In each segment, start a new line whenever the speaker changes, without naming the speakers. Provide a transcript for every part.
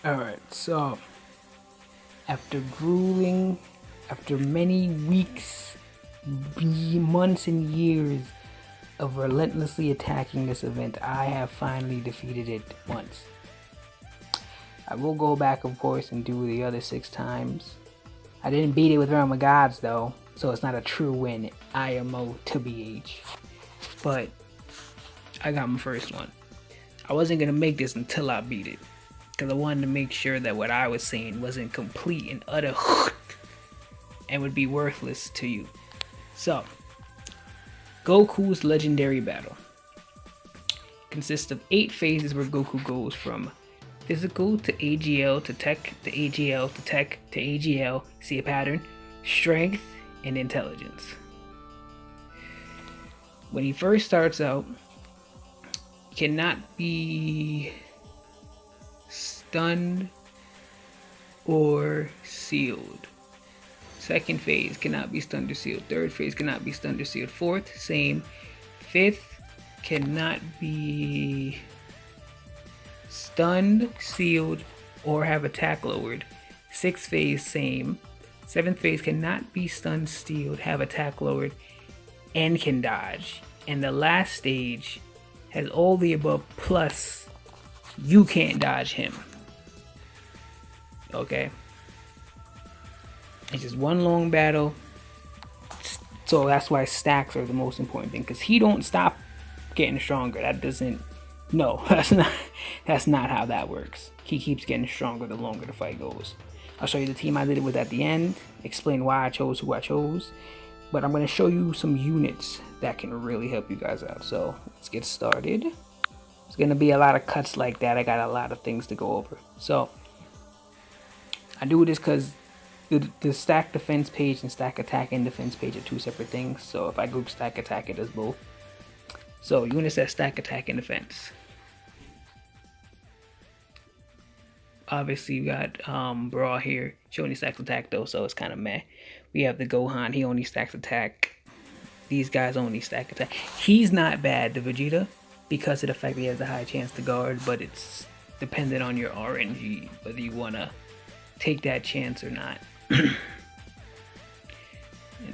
Alright, so after grueling, after many weeks, months, and years of relentlessly attacking this event, I have finally defeated it once. I will go back, of course, and do the other 6 times. I didn't beat it with Realm of Gods, though, so it's not a true win, IMO to BH. But I got my first one. I wasn't gonna make this until I beat it, because I wanted to make sure that what I was saying wasn't complete and utter and would be worthless to you. So, Goku's legendary battle consists of 8 phases where Goku goes from physical to AGL to tech to AGL to tech to AGL. See a pattern? Strength and intelligence. When he first starts out, cannot be stunned or sealed. Second phase cannot be stunned or sealed. Third phase cannot be stunned or sealed. Fourth, same. Fifth cannot be stunned, sealed, or have attack lowered. Sixth phase, same. Seventh phase cannot be stunned, sealed, have attack lowered, and can dodge. And the last stage has all the above, plus you can't dodge him. Okay? It's just one long battle. So that's why stacks are the most important thing, because he don't stop getting stronger. That doesn't, no, that's not how that works. He keeps getting stronger the longer the fight goes. I'll show you the team I did it with at the end, explain why I chose who I chose, but I'm going to show you some units that can really help you guys out. So let's get started. It's going to be a lot of cuts like that. I got a lot of things to go over. So I do this because the stack defense page and stack attack and defense page are 2 separate things. So if I group stack attack, it does both. So units that stack attack and defense. Obviously you got Brawl here. She only stacks attack though, so it's kind of meh. We have the Gohan, he only stacks attack. These guys only stack attack. He's not bad, the Vegeta, because of the fact that he has a high chance to guard, but it's dependent on your RNG, whether you want to take that chance or not. And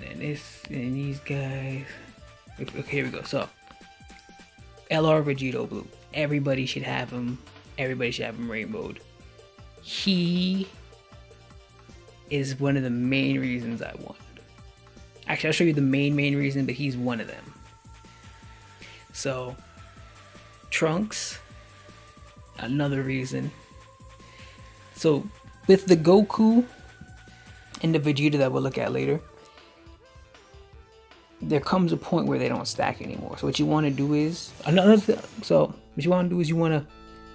then these guys. Okay, here we go. So, LR Vegito Blue. Everybody should have him. Everybody should have him rainbowed. He is one of the main reasons I won. Actually, I'll show you the main reason, but he's one of them. So, Trunks, another reason. So, with the Goku and the Vegeta that we'll look at later, there comes a point where they don't stack anymore. So what you want to do is what you want to do is you want to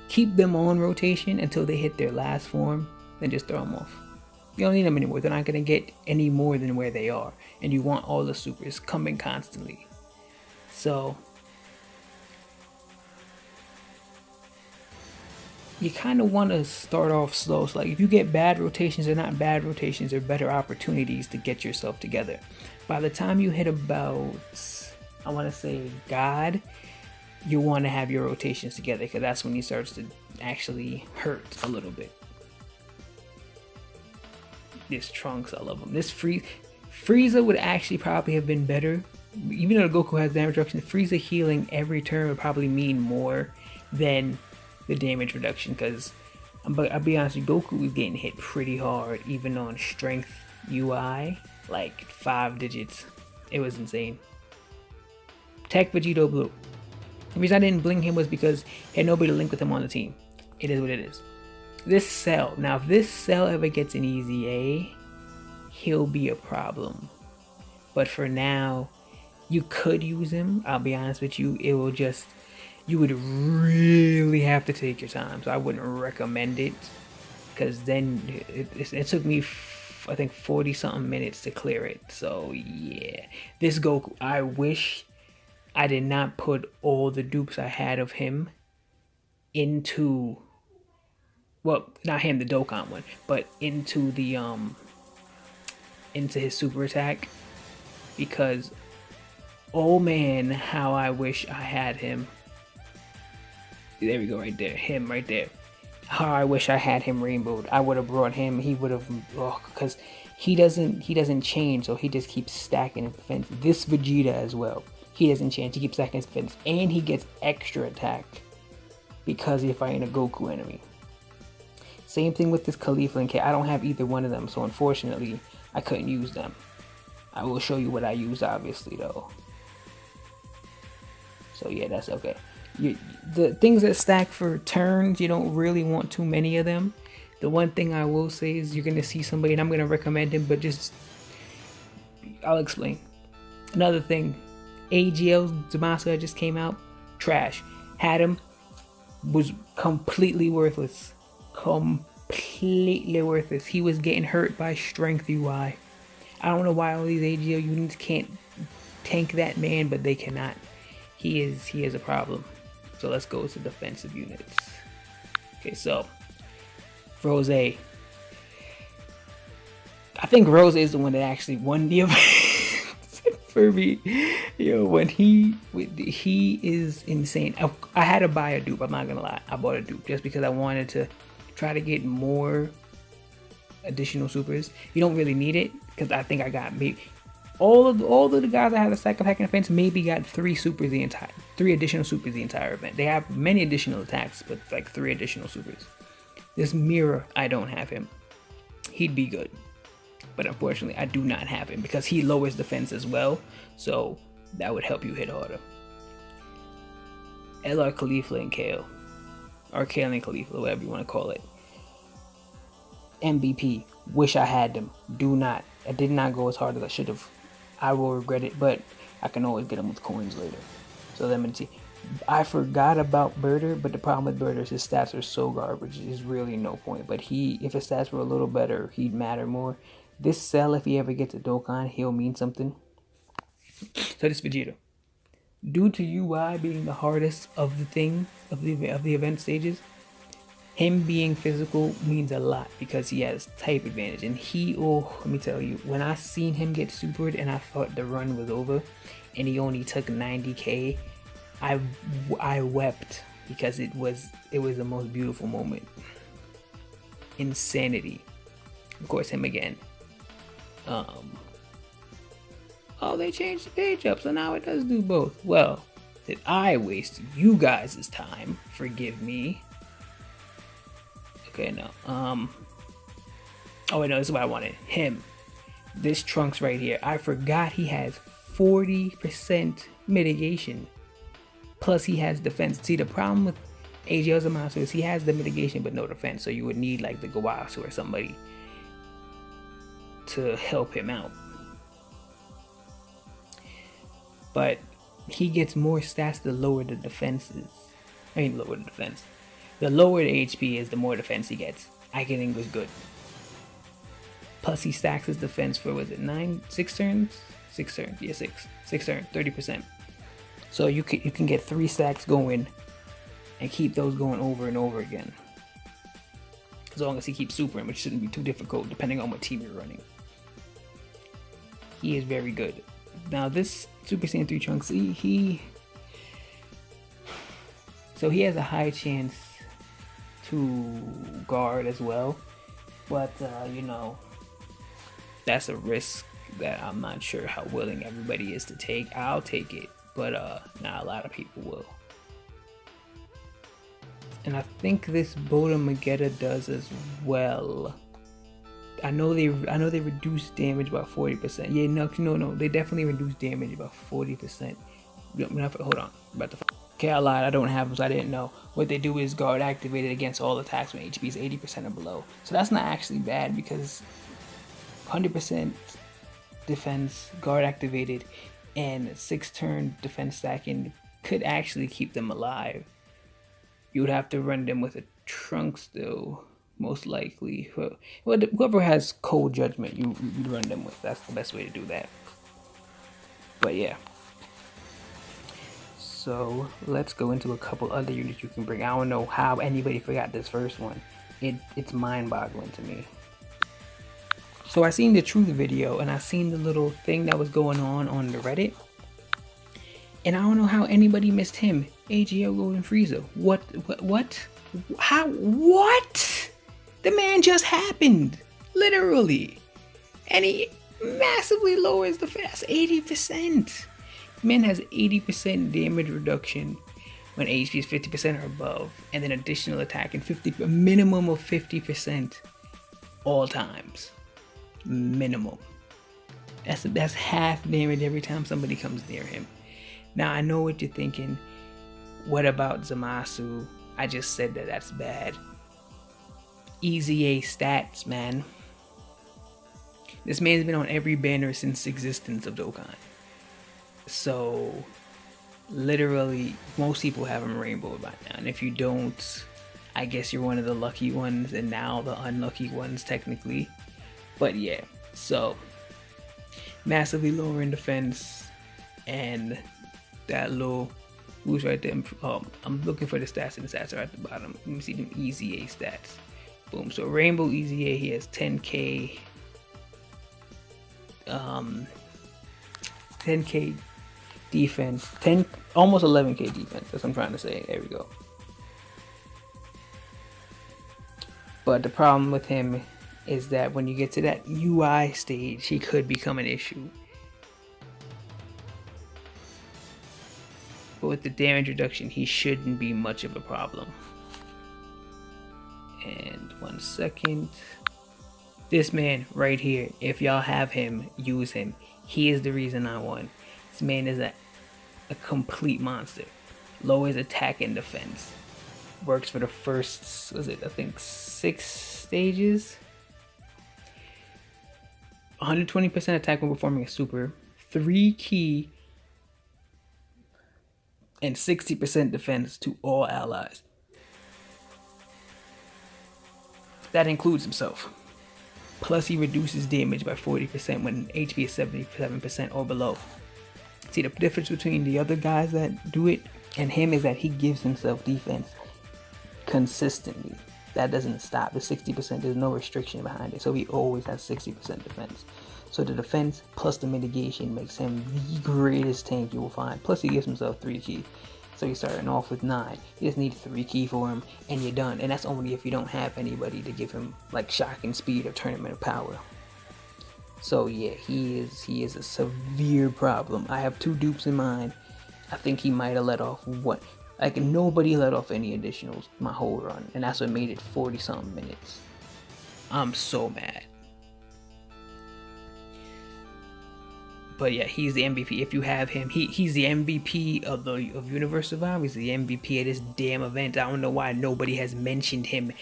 keep them on rotation until they hit their last form, then just throw them off. You don't need them anymore. They're not going to get any more than where they are, and you want all the supers coming constantly. So you kind of want to start off slow. So like if you get bad rotations, they're not bad rotations, they're better opportunities to get yourself together. By the time you hit about, I want to say God, you want to have your rotations together, because that's when he starts to actually hurt a little bit. This Trunks, I love him. This Frieza would actually probably have been better. Even though Goku has damage reduction, Frieza healing every turn would probably mean more than the damage reduction, because I'll be honest with you, Goku was getting hit pretty hard even on strength UI, like 5 digits. It was insane. Tech Vegito Blue. The reason I didn't bling him was because he had nobody to link with him on the team. It is what it is. This Cell, now if this Cell ever gets an easy A, he'll be a problem. But for now, you could use him. I'll be honest with you, it will just, you would really have to take your time, so I wouldn't recommend it, because then it took me I think 40 something minutes to clear it. So yeah, this Goku, I wish I did not put all the dupes I had of him into, well, not him, the Dokkan one, but into the into his super attack, because oh man, how I wish I had him. There we go, right there. Him right there. how I wish I had him rainbowed. I would have brought him. He would have, because he doesn't change, so he just keeps stacking his defense. This Vegeta as well. He doesn't change. He keeps stacking his defense, and he gets extra attack because you're fighting a Goku enemy. Same thing with this Caulifla and K. I don't have either one of them, so unfortunately, I couldn't use them. I will show you what I use, obviously, though. So yeah, that's okay. The things that stack for turns, you don't really want too many of them. The one thing I will say is you're gonna see somebody, and I'm gonna recommend him, but I'll explain. Another thing, AGL Zamasu just came out, trash. Had him, was completely worthless. Completely worthless. He was getting hurt by strength UI. I don't know why all these AGL units can't tank that man, but they cannot. He is a problem. So let's go to defensive units. Okay, so Rose. I think Rose is the one that actually won the event for me. Yo, when he is insane. I had to buy a dupe. I'm not gonna lie. I bought a dupe just because I wanted to try to get more additional supers. You don't really need it because I think I got maybe all of the guys that had a stack attack and defense maybe got 3 additional supers the entire event. They have many additional attacks, but like 3 additional supers. This Mirror, I don't have him. He'd be good, but unfortunately I do not have him because he lowers defense as well, so that would help you hit harder. LR Caulifla and Kale, or Kale and Caulifla, whatever you want to call it. MVP, wish I had them. Do not. I did not go as hard as I should have. I will regret it, but I can always get them with coins later. So let me see. I forgot about Birder, but the problem with Birder is his stats are so garbage. There's really no point. But if his stats were a little better, he'd matter more. This Cell, if he ever gets a Dokkan, he'll mean something. So this Vegeta, due to UI being the hardest of the event stages, him being physical means a lot because he has type advantage. And let me tell you, when I seen him get supered and I thought the run was over and he only took 90k, I wept because it was the most beautiful moment. Insanity. Of course, him again. Oh, they changed the page up, so now it does do both. Well, did I waste you guys' time? Forgive me. Okay, no. Oh wait, no, this is what I wanted. Him. This Trunks right here. I forgot he has 40% mitigation. Plus he has defense. See, the problem with AGL Zamasu is he has the mitigation but no defense. So you would need like the Gawasu or somebody to help him out. But he gets more stats the lower the defenses. Lower the defense. The lower the HP is, the more defense he gets. I think was good. Plus he stacks his defense for, was it 6 turns? 6 turns, yeah, 6 turns, 30%. So you can get 3 stacks going and keep those going over and over again. As long as he keeps supering, which shouldn't be too difficult depending on what team you're running. He is very good. Now this Super Saiyan 3 Trunks, so he has a high chance to guard as well, but you know, that's a risk that I'm not sure how willing everybody is to take. I'll take it, but not a lot of people will. And I think this Boda Magetta does as well. I know they reduce damage by 40%. Yeah, no, they definitely reduce damage by 40%. Hold on, okay, I lied. I don't have them, so I didn't know. What they do is guard activated against all attacks when HP is 80% or below. So that's not actually bad because 100% defense, guard activated, and 6 turn defense stacking could actually keep them alive. You would have to run them with a Trunks though, most likely. Whoever has cold judgment, you run them with. That's the best way to do that. But yeah. So let's go into a couple other units you can bring. I don't know how anybody forgot this first one. It's mind-boggling to me. So I seen the truth video and I seen the little thing that was going on the Reddit. And I don't know how anybody missed him. AGL Golden Frieza. What? How? What? The man just happened, literally, and he massively lowers the fast 80%. Man has 80% damage reduction when HP is 50% or above, and then additional attack and a minimum of 50% all times. Minimum. That's half damage every time somebody comes near him. Now I know what you're thinking. What about Zamasu? I just said that that's bad. Easy A stats, man. This man's been on every banner since existence of Dokkan. So, literally, most people have him rainbowed by now. And if you don't, I guess you're one of the lucky ones, and now the unlucky ones, technically. But yeah, so, massively lower in defense, and that little boost right there. I'm looking for the stats, and the stats are at the bottom. Let me see them Easy A stats. Boom. So Rainbow Easy A, he has 10k. 10k defense, almost 11k defense. That's what I'm trying to say. There we go. But the problem with him is that when you get to that UI stage, he could become an issue. But with the damage reduction, he shouldn't be much of a problem. And 1 second. This man right here, if y'all have him, use him. He is the reason I won. This man is a complete monster. Lowers attack and defense. Works for the first, was it, I think 6 stages? 120% attack when performing a super. 3 key. And 60% defense to all allies. That includes himself. Plus he reduces damage by 40% when HP is 77% or below. See, the difference between the other guys that do it and him is that he gives himself defense consistently. That doesn't stop. The 60%, there's no restriction behind it. So he always has 60% defense. So the defense plus the mitigation makes him the greatest tank you will find. Plus he gives himself 3 key. So you're starting off with 9. You just need 3 key for him and you're done. And that's only if you don't have anybody to give him like shocking speed or tournament power. So yeah, he is a severe problem. I have 2 dupes in mind. I think he might have let off what? Like nobody let off any additionals my whole run. And that's what made it 40 something minutes. I'm so mad. But yeah, he's the MVP. If you have him, he's the MVP of Universe Survival. He's the MVP of this damn event. I don't know why nobody has mentioned him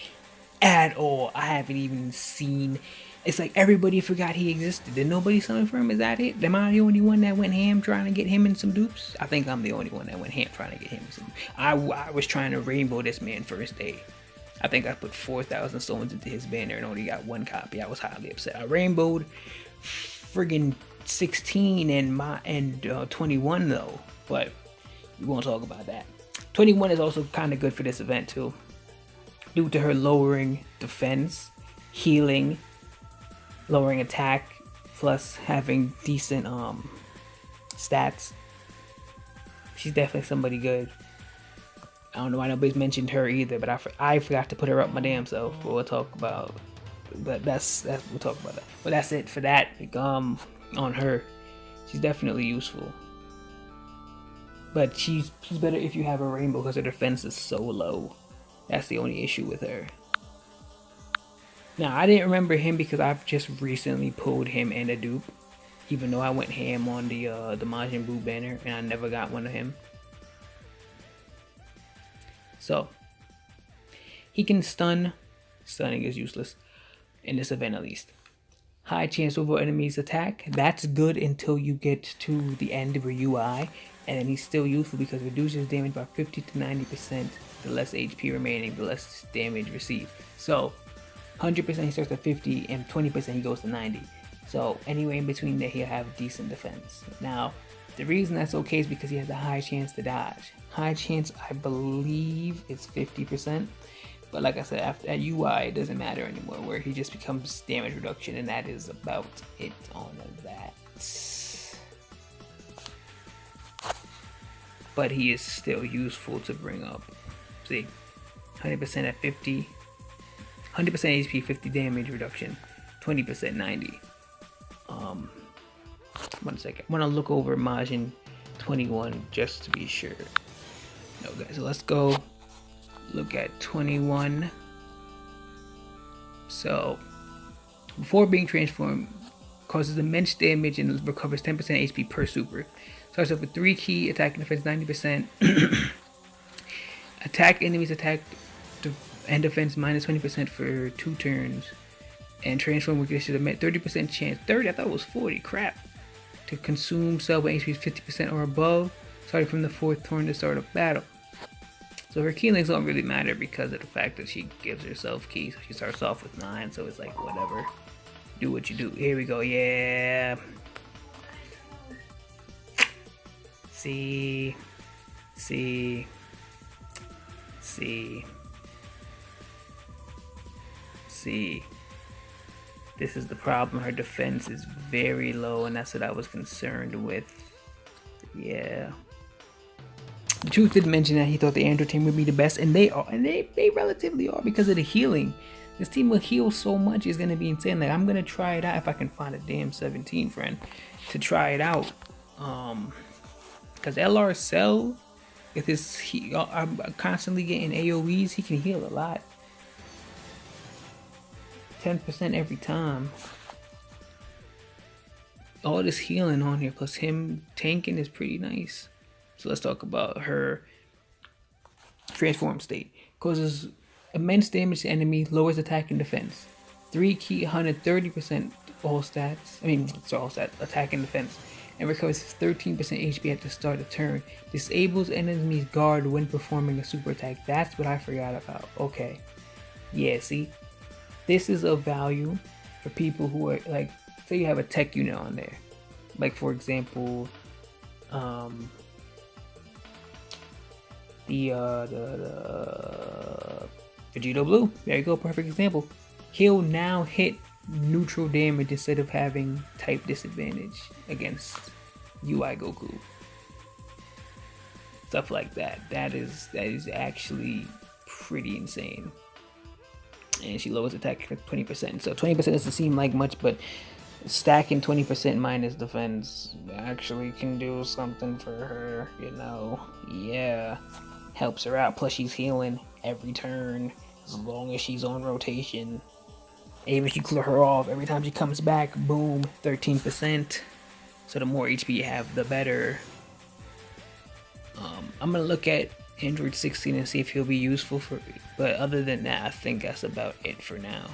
at all. I haven't even seen. It's like everybody forgot he existed. Did nobody summon for him? Is that it? Am I the only one that went ham trying to get him in some dupes? I think I'm the only one that went ham trying to get him in some dupes. I was trying to rainbow this man first day. I think I put 4,000 stones into his banner and only got 1 copy. I was highly upset. I rainbowed friggin' 16 and 21 though, but we won't talk about that. 21 is also kind of good for this event too, due to her lowering defense, healing, lowering attack, plus having decent stats. She's definitely somebody good. I don't know why nobody's mentioned her either, but I forgot to put her up my damn self. But we'll talk about. But we'll talk about that. But that's it for that. On her, she's definitely useful. But she's better if you have a rainbow because her defense is so low. That's the only issue with her. Now I didn't remember him because I've just recently pulled him and a dupe, even though I went ham on the Majin Buu banner and I never got one of him. So he can stun. Stunning is useless in this event at least. High chance over enemies attack. That's good until you get to the end of your UI, and then he's still useful because it reduces damage by 50 to 90%. The less HP remaining, the less damage received. So 100% he starts at 50 and 20% he goes to 90. So anywhere in between there he'll have decent defense. Now the reason that's okay is because he has a high chance to dodge. High chance I believe is 50%. But like I said, after that UI, it doesn't matter anymore, where he just becomes damage reduction, and that is about it on that. But he is still useful to bring up. See, 100% at 50. 100% HP, 50 damage reduction. 20% 90. 1 second. I want to look over Majin 21 just to be sure. Okay, so let's go look at 21. So, before being transformed, causes immense damage and recovers 10% HP per super. Starts off with 3 key, attack and defense 90%. Attack enemies attack and defense minus 20% for 2 turns. And transform with this is a 30% chance. 30? I thought it was 40. Crap. To consume self when HP is 50% or above, starting from the 4th turn to start a battle. So her key links don't really matter because of the fact that she gives herself keys. So she starts off with 9, so it's like whatever. Do what you do. Here we go. Yeah. See. This is the problem. Her defense is very low, and that's what I was concerned with. Yeah. The truth did mention that he thought the Android team would be the best, and they are, and they relatively are because of the healing. This team will heal so much, it's gonna be insane. Like, I'm gonna try it out if I can find a damn 17 friend to try it out. Because LR Cell, if this I'm constantly getting AoEs, he can heal a lot. 10% every time. All this healing on here, plus him tanking is pretty nice. So let's talk about her transform state. Causes immense damage to enemy, lowers attack and defense. 3 key, 130% all stats. All stats, attack and defense. And recovers 13% HP at the start of turn. Disables enemy's guard when performing a super attack. That's what I forgot about. Okay. Yeah, see? This is of value for people who are, like, say you have a tech unit on there. Like, for example, the Vegito Blue. There you go, perfect example. He'll now hit neutral damage instead of having type disadvantage against UI Goku. Stuff like that. That is actually pretty insane. And she lowers attack 20%. So 20% doesn't seem like much, but stacking 20% minus defense actually can do something for her, you know. Yeah. Helps her out. Plus she's healing every turn as long as she's on rotation. Even if you clear her off, every time she comes back, boom, 13%. So the more HP you have, the better. I'm gonna look at Android 16 and see if he'll be useful for me. But other than that, I think that's about it for now.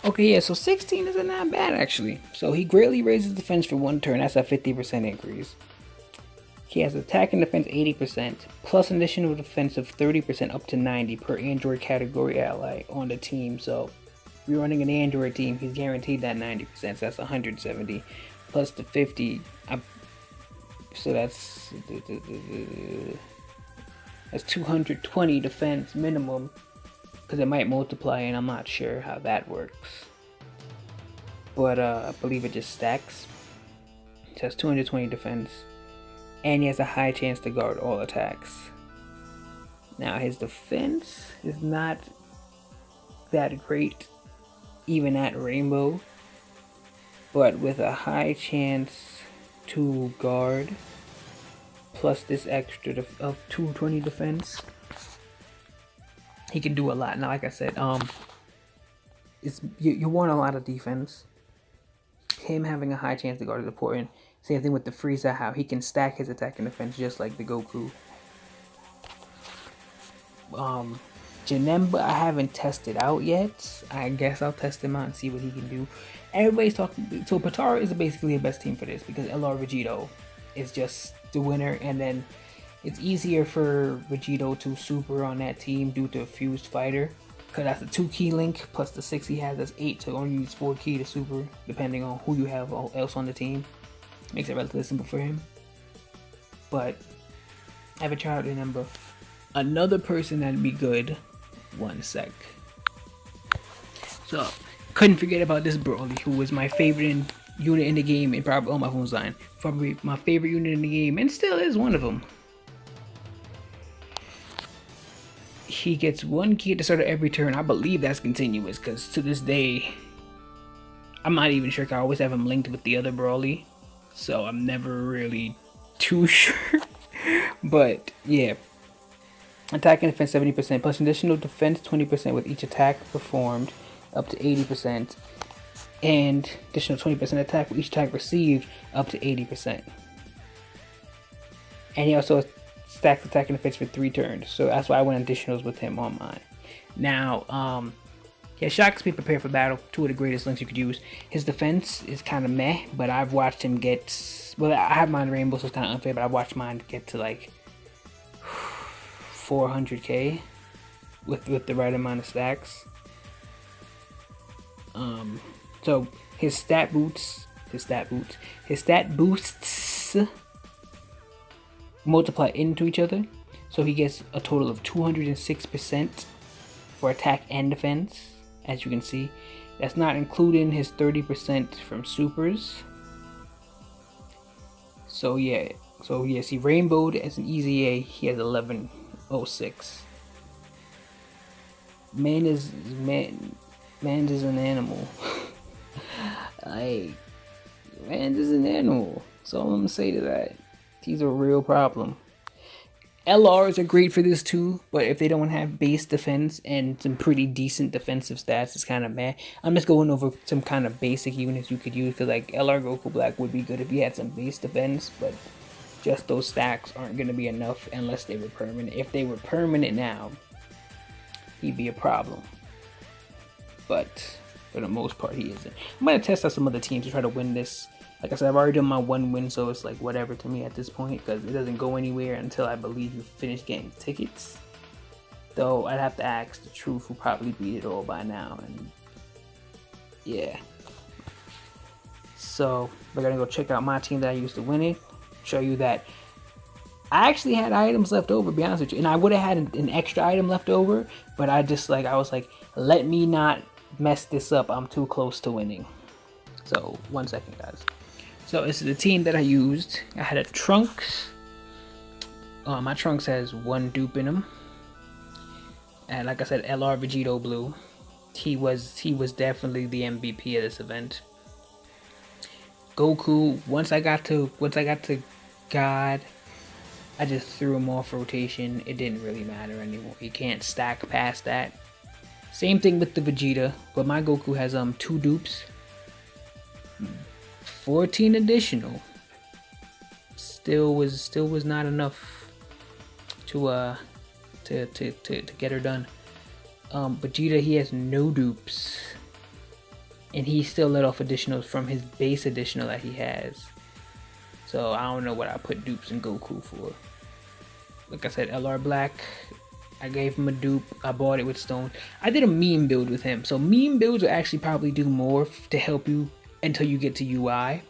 Okay, yeah, so 16 isn't that bad actually. So he greatly raises defense for 1 turn. That's a 50% increase. He has attack and defense 80%, plus additional defense of 30% up to 90 per Android category ally on the team. So if you're running an Android team, he's guaranteed that 90%. So that's 170 plus the 50. So that's 220 defense minimum, because it might multiply, and I'm not sure how that works. But I believe it just stacks. So that's 220 defense. And he has a high chance to guard all attacks. Now his defense is not that great, even at Rainbow. But with a high chance to guard, plus this extra of 220 defense, he can do a lot. Now, like I said, you want a lot of defense. Him having a high chance to guard is important. Same thing with the Frieza, how he can stack his attack and defense just like the Goku. Janemba I haven't tested out yet. I guess I'll test him out and see what he can do. Everybody's talking, so Potara is basically the best team for this because LR Vegito is just the winner, and then it's easier for Vegito to super on that team due to a fused fighter, because that's a 2 key link plus the 6 he has, that's 8, so only use 4 key to super depending on who you have else on the team. Makes it relatively simple for him. But I haven't tried out the number. Another person that'd be good. 1 sec. So couldn't forget about this Broly, who was my favorite unit in the game, and probably my phone's dying. Probably my favorite unit in the game, and still is one of them. he gets 1 key at the start of every turn. I believe that's continuous, because to this day, I'm not even sure. I always have him linked with the other Brawly, so I'm never really too sure. But yeah, attack and defense 70%, plus additional defense 20% with each attack performed, up to 80%, and additional 20% attack with each attack received, up to 80%. And he also stacks attack and defense for 3 turns, so that's why I went additionals with him on mine. Now, yeah, Shocks be prepared for battle. 2 of the greatest links you could use. His defense is kind of meh, but I've watched him get, well, I have mine rainbow, so it's kind of unfair, but I've watched mine get to like 400k with the right amount of stacks. So his stat boosts multiply into each other, so he gets a total of 206% for attack and defense. As you can see, that's not including his 30% from supers. So yeah, see, rainbowed as an easy A, he has 1106. Man is an animal. Like, man is an animal. That's all I'm gonna say to that. He's a real problem. LRs are great for this too, but if they don't have base defense and some pretty decent defensive stats, it's kind of meh. I'm just going over some kind of basic units you could use, because like LR Goku Black would be good if he had some base defense, but just those stacks aren't going to be enough unless they were permanent. If they were permanent now, he'd be a problem. But for the most part, he isn't. I'm going to test out some other teams to try to win this. Like I said, I've already done my 1 win, so it's like whatever to me at this point, because it doesn't go anywhere until I believe you finish getting tickets. Though I'd have to ask the truth, who probably beat it all by now, and yeah. So we're gonna go check out my team that I used to win it. Show you that I actually had items left over, to be honest with you, and I would have had an extra item left over, but I was like, let me not mess this up. I'm too close to winning. So 1 second, guys. So this is the team that I used. I had a Trunks. My Trunks has 1 dupe in him, and like I said, LR Vegito Blue. He was definitely the MVP of this event. Goku. Once I got to God, I just threw him off rotation. It didn't really matter anymore. He can't stack past that. Same thing with the Vegeta, but my Goku has 2 dupes. 14 additional still was not enough to get her done. Vegeta, he has no dupes, and he still let off additionals from his base additional that he has. So I don't know what I put dupes in Goku for. Like I said, LR Black, I gave him a dupe. I bought it with stone. I did a meme build with him, so meme builds will actually probably do more to help you until you get to UI,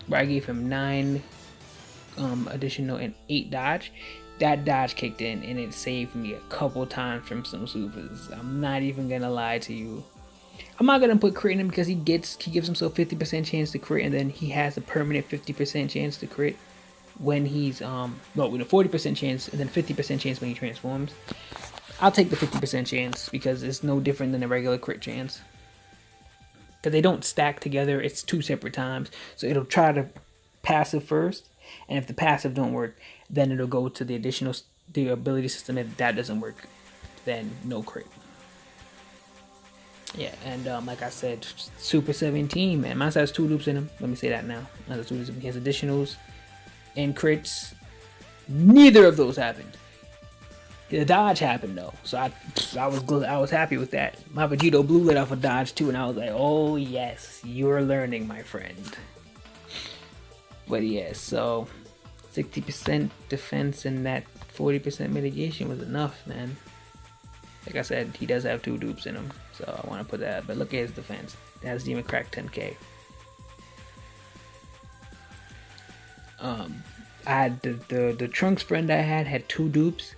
where I gave him 9 additional and 8 dodge. That dodge kicked in and it saved me a couple times from some supers. I'm not even gonna lie to you. I'm not gonna put crit in him because he gives himself 50% chance to crit, and then he has a permanent 50% chance to crit when he's with a 40% chance and then 50% chance when he transforms. I'll take the 50% chance because it's no different than a regular crit chance. Because they don't stack together, it's 2 separate times. So it'll try to passive first, and if the passive don't work, then it'll go to the ability system. If that doesn't work, then no crit. Yeah, and like I said, Super 17, man. Mine has 2 loops in him. Let me say that now. He has additionals and crits. Neither of those happened. The dodge happened though, so I was happy with that. My Vegito Blue let off a dodge too, and I was like, oh yes, you're learning, my friend. But yeah, so 60% defense and that 40% mitigation was enough, man. Like I said, he does have 2 dupes in him, so I want to put that. But look at his defense. It hasn't even cracked 10k. I had the Trunks friend I had 2 dupes.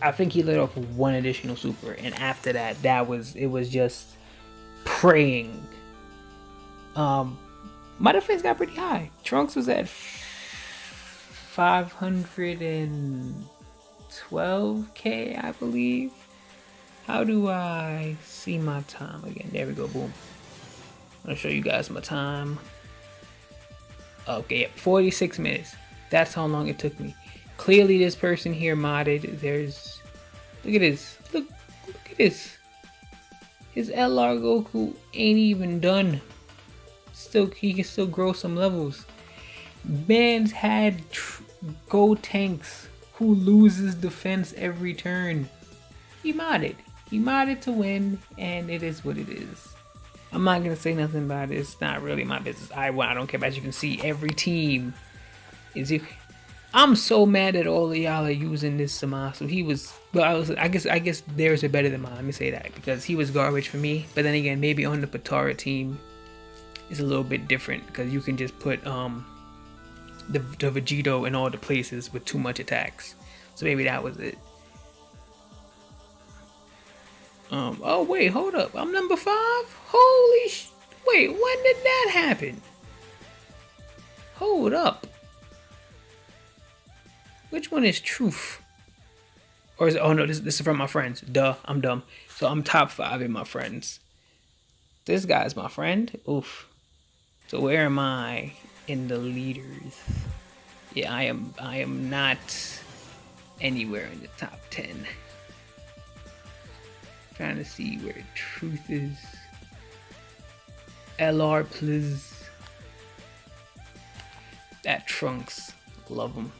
I think he let off 1 additional super, and after that, it was just praying. My defense got pretty high. Trunks was at 500 and 12k, I believe. How do I see my time again? There we go, boom. I'm gonna show you guys my time. Okay, 46 minutes. That's how long it took me. Clearly this person here modded. Look at this. Look at this. His LR Goku ain't even done. He can still grow some levels. Man's had Go tanks who loses defense every turn. He modded. He modded to win, and it is what it is. I'm not gonna say nothing about it. It's not really my business. I don't care. As you can see, every team is you. I'm so mad that all of y'all are using this Zamasu. He was, well, I guess theirs are better than mine. Let me say that, because he was garbage for me. But then again, maybe on the Patara team, it's a little bit different because you can just put the Vegito in all the places with too much attacks. So maybe that was it. Oh wait, hold up. I'm number 5? Holy wait, when did that happen? Hold up. Which one is truth? Or is it, oh no, this is from my friends. Duh, I'm dumb. So I'm top 5 in my friends. This guy's my friend. Oof. So where am I in the leaders? Yeah, I am not anywhere in the top 10. Trying to see where truth is. LR, please. That Trunks. Love him.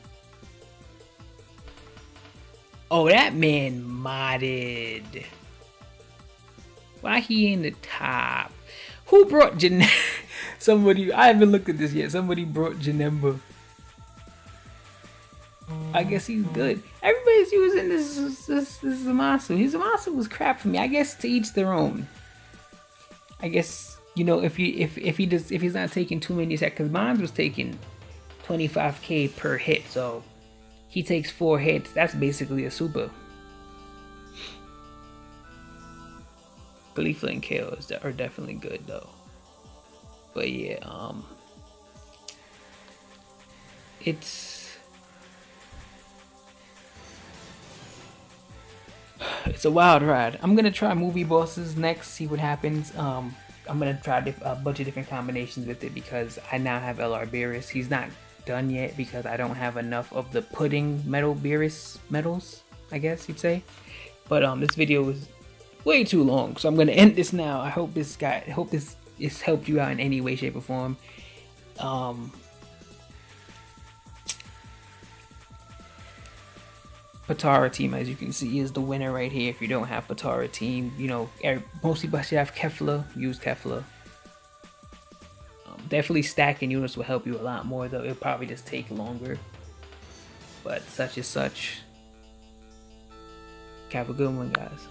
Oh, that man modded. Why he in the top? Who brought somebody, I haven't looked at this yet. Somebody brought Janemba. I guess he's good. Everybody's using this Zamasu. His Zamasu was crap for me. I guess to each their own. I guess, you know, if he's not taking too many attacks, because mine was taking 25k per hit, so he takes 4 hits. That's basically a super. Gleeful and Kale are definitely good though. But yeah, it's a wild ride. I'm gonna try movie bosses next, see what happens. I'm gonna try a bunch of different combinations with it because I now have LR Beerus. He's not done yet because I don't have enough of the pudding metal Beerus medals, I guess you'd say. But this video was way too long, so I'm gonna end this now. I hope this helped you out in any way, shape, or form. Patara team, as you can see, is the winner right here. If you don't have Patara team, you know, most people should have Kefla. Use Kefla. Definitely stacking units will help you a lot more, though. It'll probably just take longer. But such is such. Have a good one, guys.